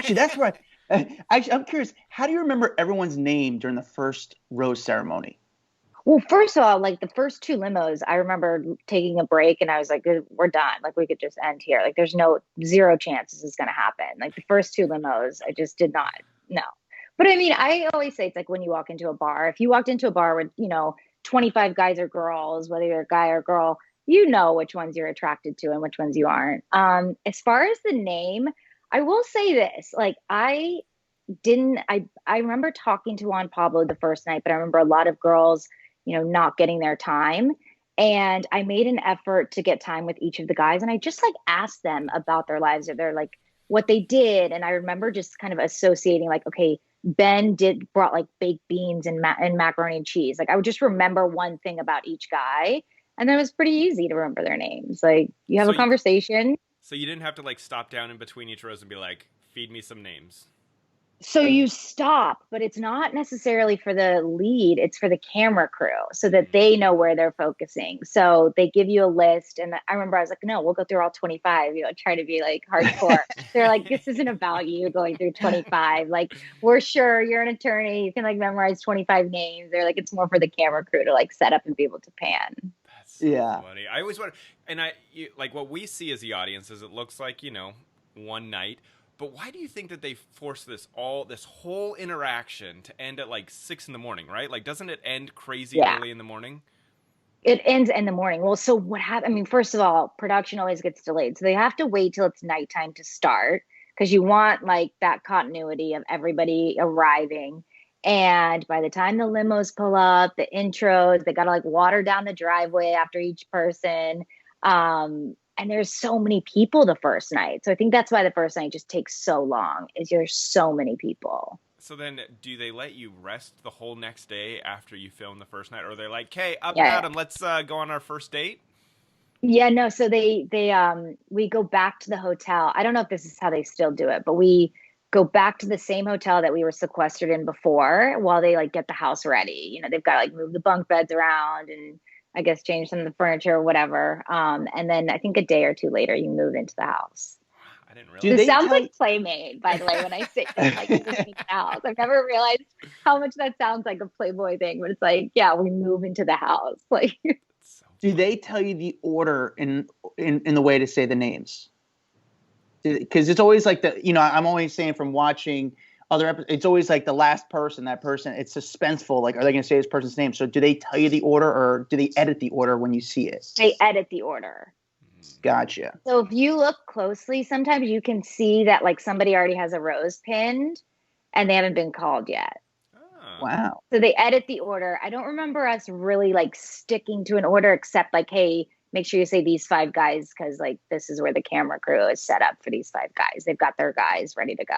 Actually, that's right. Actually, I'm curious. How do you remember everyone's name during the first rose ceremony? Well, first of all, like the first two limos, I remember taking a break and I was like, we're done. Like we could just end here. Like there's no zero chance this is going to happen. Like the first two limos, I just did not. No. But I mean, I always say it's like when you walk into a bar, if you walked into a bar with, 25 guys or girls, whether you're a guy or girl, you know which ones you're attracted to and which ones you aren't. As far as the name, I will say this, like I remember talking to Juan Pablo the first night, but I remember a lot of girls, not getting their time. And I made an effort to get time with each of the guys. And I just like asked them about their lives or their like what they did. And I remember just kind of associating like, okay, Ben did brought like baked beans and macaroni and cheese. Like I would just remember one thing about each guy. And then it was pretty easy to remember their names. Like you have So a conversation. so you didn't have to like stop down in between each rose and be like, feed me some names. So you stop, but it's not necessarily for the lead, it's for the camera crew so that they know where they're focusing. So they give you a list. And I remember I was like, no, we'll go through all 25, try to be like hardcore. They're like, this isn't about you going through 25. Like, we're sure you're an attorney. You can like memorize 25 names. They're like, it's more for the camera crew to like set up and be able to pan. That's so Yeah. funny. I always wonder, and like what we see as the audience is it looks like one night. But why do you think that they force this whole interaction to end at like 6 in the morning, right? Like, doesn't it end crazy Yeah. early in the morning? It ends in the morning. Well, so what happened? I mean, first of all, production always gets delayed. So they have to wait till it's nighttime to start because you want like that continuity of everybody arriving. And by the time the limos pull up, the intros, they got to like water down the driveway after each person. And there's so many people the first night. So I think that's why the first night just takes so long, is there's so many people. So then, do they let you rest the whole next day after you film the first night, or they're like, "Hey, up and Yeah. out, and let's go on our first date"? Yeah, no, so we go back to the hotel. I don't know if this is how they still do it, but we go back to the same hotel that we were sequestered in before while they like get the house ready. They've got to like move the bunk beds around and I guess change some of the furniture or whatever. And then I think a day or two later you move into the house. I didn't Do realize. This they sounds tell like Playmate, by the way, when I say it, like moving into the house. I've never realized how much that sounds like a Playboy thing, but it's like, yeah, we move into the house. Like So do funny. they tell you the order in the way to say the names? Because it's always like I'm always saying from watching other episodes, it's always like the last person, that person, it's suspenseful. Like, are they going to say this person's name? So do they tell you the order or do they edit the order when you see it? they edit the order. Gotcha. So if you look closely, sometimes you can see that like somebody already has a rose pinned and they haven't been called yet. Oh. Wow. So they edit the order. I don't remember us really like sticking to an order except like, hey, make sure you say these five guys because like this is where the camera crew is set up for these five guys. They've got their guys ready to go.